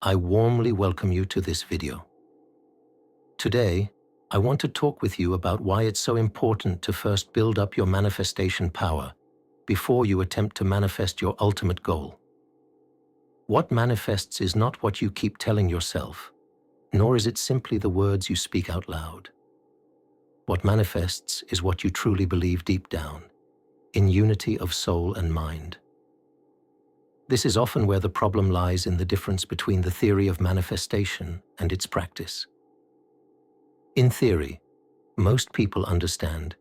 I warmly welcome you to this video. Today, I want to talk with you about why it's so important to first build up your manifestation power before you attempt to manifest your ultimate goal. What manifests is not what you keep telling yourself, nor is it simply the words you speak out loud. What manifests is what you truly believe deep down, in unity of soul and mind. This is often where the problem lies, in the difference between the theory of manifestation and its practice. In theory, most people understand,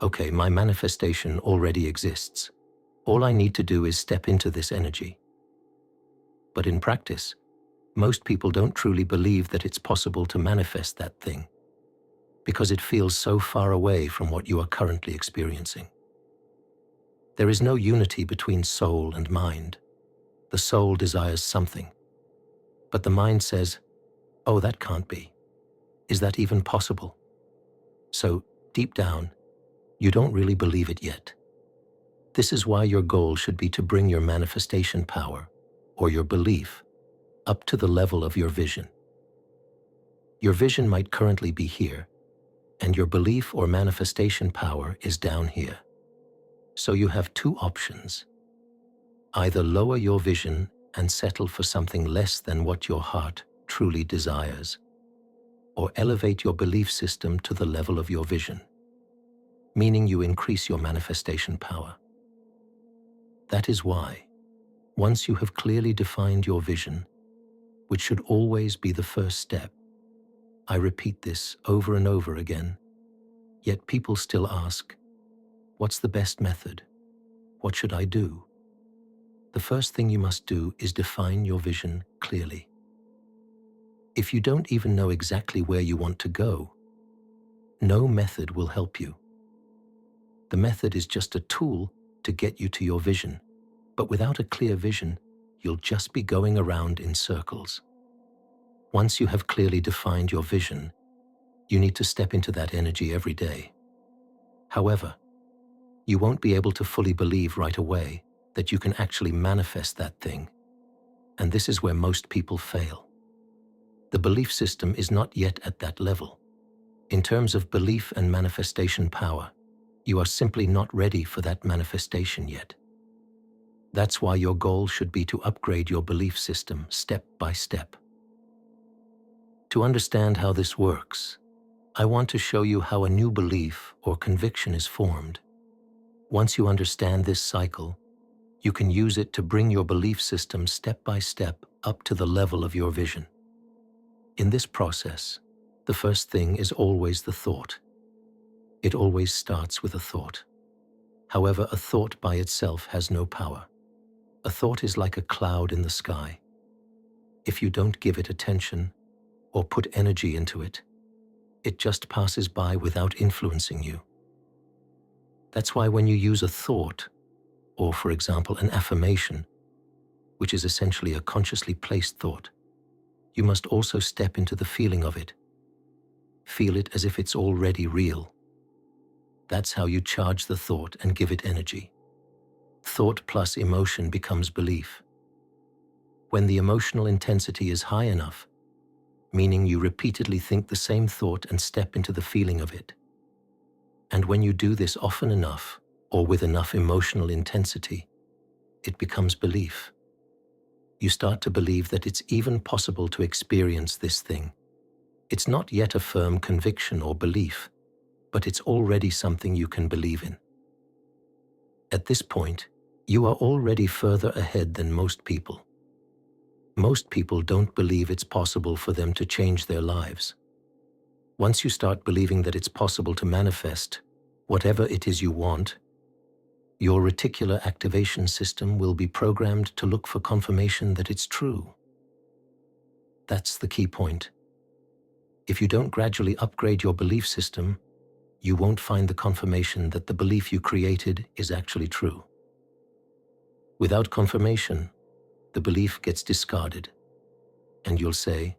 okay, my manifestation already exists. All I need to do is step into this energy. But in practice, most people don't truly believe that it's possible to manifest that thing, because it feels so far away from what you are currently experiencing. There is no unity between soul and mind. The soul desires something, but the mind says, oh, that can't be. Is that even possible? So, deep down, you don't really believe it yet. This is why your goal should be to bring your manifestation power, or your belief, up to the level of your vision. Your vision might currently be here, and your belief or manifestation power is down here. So you have two options. Either lower your vision and settle for something less than what your heart truly desires, or elevate your belief system to the level of your vision, meaning you increase your manifestation power. That is why, once you have clearly defined your vision, which should always be the first step, I repeat this over and over again, yet people still ask, what's the best method? What should I do? The first thing you must do is define your vision clearly. If you don't even know exactly where you want to go, no method will help you. The method is just a tool to get you to your vision, but without a clear vision, you'll just be going around in circles. Once you have clearly defined your vision, you need to step into that energy every day. However, you won't be able to fully believe right away that you can actually manifest that thing. And this is where most people fail. The belief system is not yet at that level. In terms of belief and manifestation power, you are simply not ready for that manifestation yet. That's why your goal should be to upgrade your belief system step by step. To understand how this works, I want to show you how a new belief or conviction is formed. Once you understand this cycle, you can use it to bring your belief system step by step up to the level of your vision. In this process, the first thing is always the thought. It always starts with a thought. However, a thought by itself has no power. A thought is like a cloud in the sky. If you don't give it attention or put energy into it, it just passes by without influencing you. That's why when you use a thought, or for example an affirmation, which is essentially a consciously placed thought, you must also step into the feeling of it. Feel it as if it's already real. That's how you charge the thought and give it energy. Thought plus emotion becomes belief. When the emotional intensity is high enough, meaning you repeatedly think the same thought and step into the feeling of it. And when you do this often enough, or with enough emotional intensity, it becomes belief. You start to believe that it's even possible to experience this thing. It's not yet a firm conviction or belief, but it's already something you can believe in. At this point, you are already further ahead than most people. Most people don't believe it's possible for them to change their lives. Once you start believing that it's possible to manifest whatever it is you want, your reticular activation system will be programmed to look for confirmation that it's true. That's the key point. If you don't gradually upgrade your belief system, you won't find the confirmation that the belief you created is actually true. Without confirmation, the belief gets discarded, and you'll say,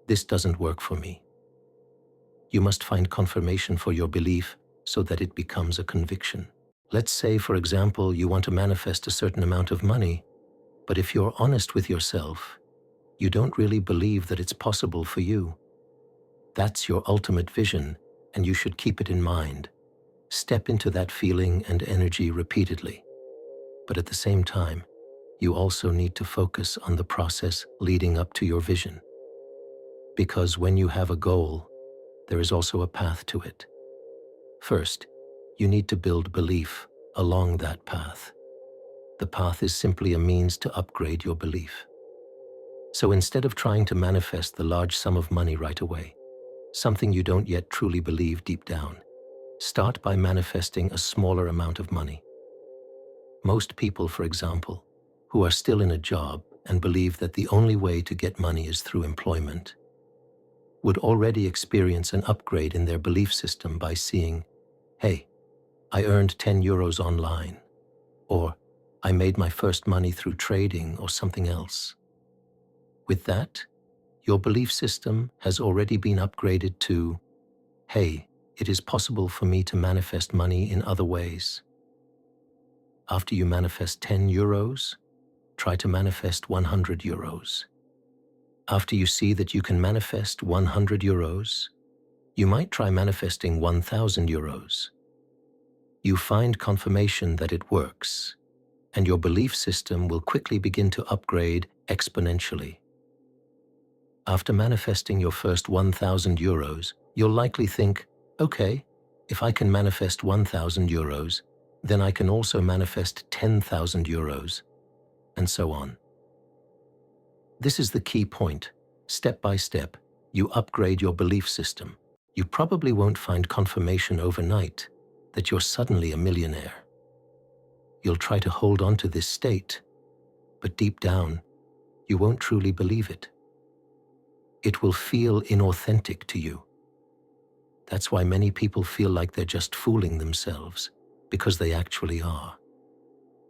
this doesn't work for me. You must find confirmation for your belief so that it becomes a conviction. Let's say, for example, you want to manifest a certain amount of money, but if you're honest with yourself, You don't really believe that it's possible for you. That's your ultimate vision, and you should keep it in mind. Step into that feeling and energy repeatedly. But at the same time, you also need to focus on the process leading up to your vision. Because when you have a goal, there is also a path to it. First, you need to build belief along that path. The path is simply a means to upgrade your belief. So instead of trying to manifest the large sum of money right away, something you don't yet truly believe deep down, start by manifesting a smaller amount of money. Most people, for example, who are still in a job and believe that the only way to get money is through employment, would already experience an upgrade in their belief system by seeing, hey, I earned 10 euros online, or I made my first money through trading or something else. With that, your belief system has already been upgraded to, hey, it is possible for me to manifest money in other ways. After you manifest 10 euros, try to manifest 100 euros. After you see that you can manifest 100 euros, you might try manifesting 1,000 euros. You find confirmation that it works, and your belief system will quickly begin to upgrade exponentially. After manifesting your first 1,000 euros, you'll likely think, okay, if I can manifest 1,000 euros, then I can also manifest 10,000 euros, and so on. This is the key point. Step by step, you upgrade your belief system. You probably won't find confirmation overnight that you're suddenly a millionaire. You'll try to hold on to this state, but deep down, you won't truly believe it. It will feel inauthentic to you. That's why many people feel like they're just fooling themselves, because they actually are.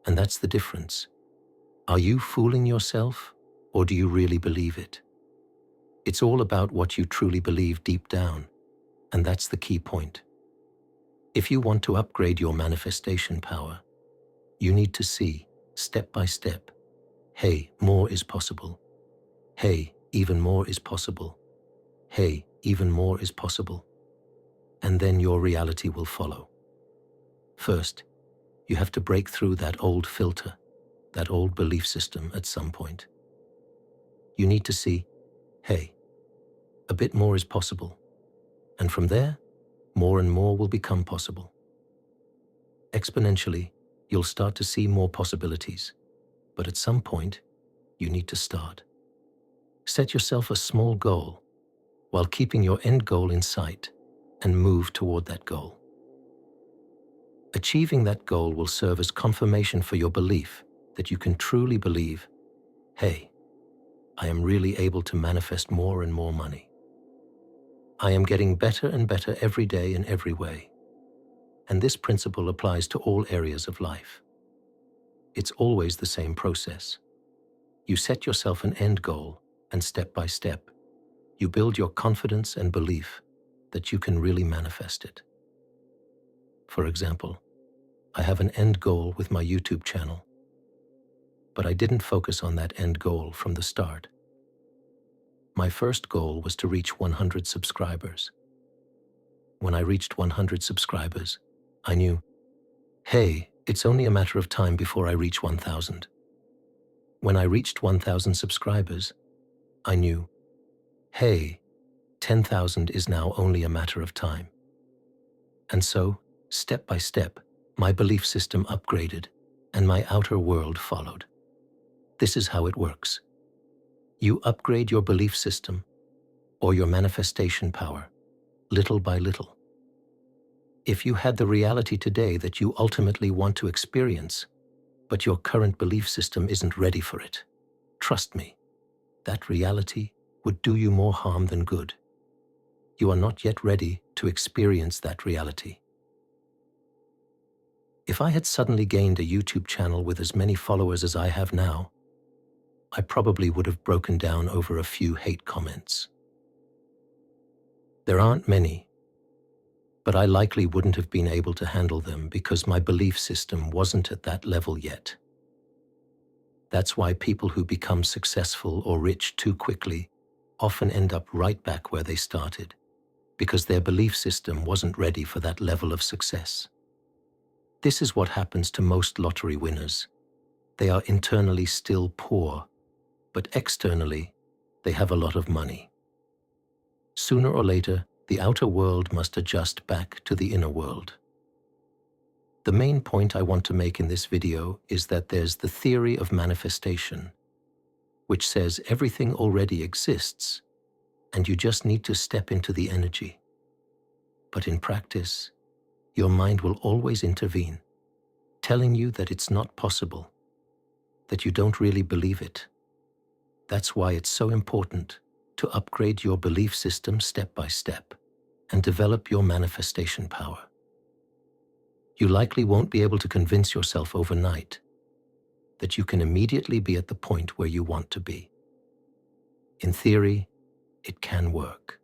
And that's the difference. Are you fooling yourself, or do you really believe it? It's all about what you truly believe deep down, and that's the key point. If you want to upgrade your manifestation power, you need to see, step by step, hey, more is possible. Hey, even more is possible. Hey, even more is possible. And then your reality will follow. First, you have to break through that old filter, that old belief system at some point. You need to see, hey, a bit more is possible. And from there, more and more will become possible. Exponentially, you'll start to see more possibilities. But at some point, you need to start. Set yourself a small goal while keeping your end goal in sight and move toward that goal. Achieving that goal will serve as confirmation for your belief that you can truly believe, hey, I am really able to manifest more and more money. I am getting better and better every day in every way. And this principle applies to all areas of life. It's always the same process. You set yourself an end goal, and step by step, you build your confidence and belief that you can really manifest it. For example, I have an end goal with my YouTube channel, but I didn't focus on that end goal from the start. My first goal was to reach 100 subscribers. When I reached 100 subscribers, I knew, hey, it's only a matter of time before I reach 1,000. When I reached 1,000 subscribers, I knew, hey, 10,000 is now only a matter of time. And so, step by step, my belief system upgraded and my outer world followed. This is how it works. You upgrade your belief system or your manifestation power, little by little. If you had the reality today that you ultimately want to experience, but your current belief system isn't ready for it, trust me, that reality would do you more harm than good. You are not yet ready to experience that reality. If I had suddenly gained a YouTube channel with as many followers as I have now, I probably would have broken down over a few hate comments. There aren't many, but I likely wouldn't have been able to handle them because my belief system wasn't at that level yet. That's why people who become successful or rich too quickly often end up right back where they started, because their belief system wasn't ready for that level of success. This is what happens to most lottery winners. They are internally still poor, but externally, they have a lot of money. Sooner or later, the outer world must adjust back to the inner world. The main point I want to make in this video is that there's the theory of manifestation, which says everything already exists, and you just need to step into the energy. But in practice, your mind will always intervene, telling you that it's not possible, that you don't really believe it. That's why it's so important to upgrade your belief system step by step and develop your manifestation power. You likely won't be able to convince yourself overnight that you can immediately be at the point where you want to be. In theory, it can work,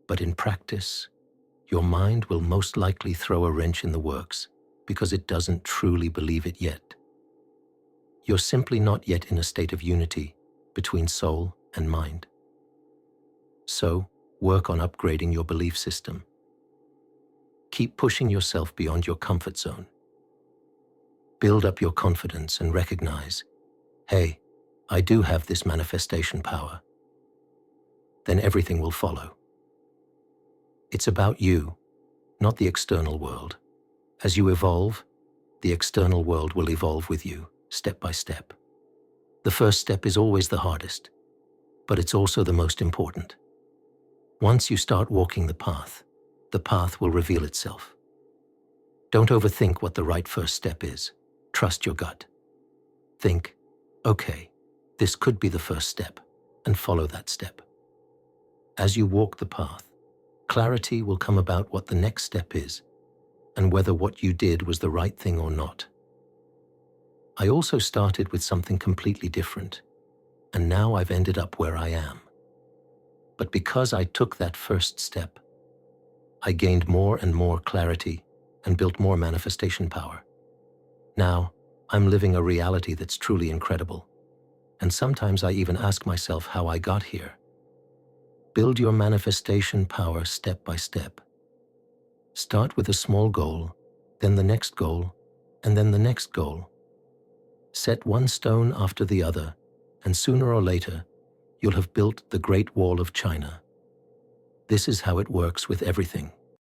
but in practice, your mind will most likely throw a wrench in the works because it doesn't truly believe it yet. You're simply not yet in a state of unity between soul and mind. So, work on upgrading your belief system. Keep pushing yourself beyond your comfort zone. Build up your confidence and recognize, hey, I do have this manifestation power. Then everything will follow. It's about you, not the external world. As you evolve, the external world will evolve with you, step by step. The first step is always the hardest, but it's also the most important. Once you start walking the path will reveal itself. Don't overthink what the right first step is. Trust your gut. Think, okay, this could be the first step, and follow that step. As you walk the path, clarity will come about what the next step is, and whether what you did was the right thing or not. I also started with something completely different, and now I've ended up where I am. But because I took that first step, I gained more and more clarity and built more manifestation power. Now, I'm living a reality that's truly incredible, and sometimes I even ask myself how I got here. Build your manifestation power step by step. Start with a small goal, then the next goal, and then the next goal. Set one stone after the other, and sooner or later, you'll have built the Great Wall of China. This is how it works with everything.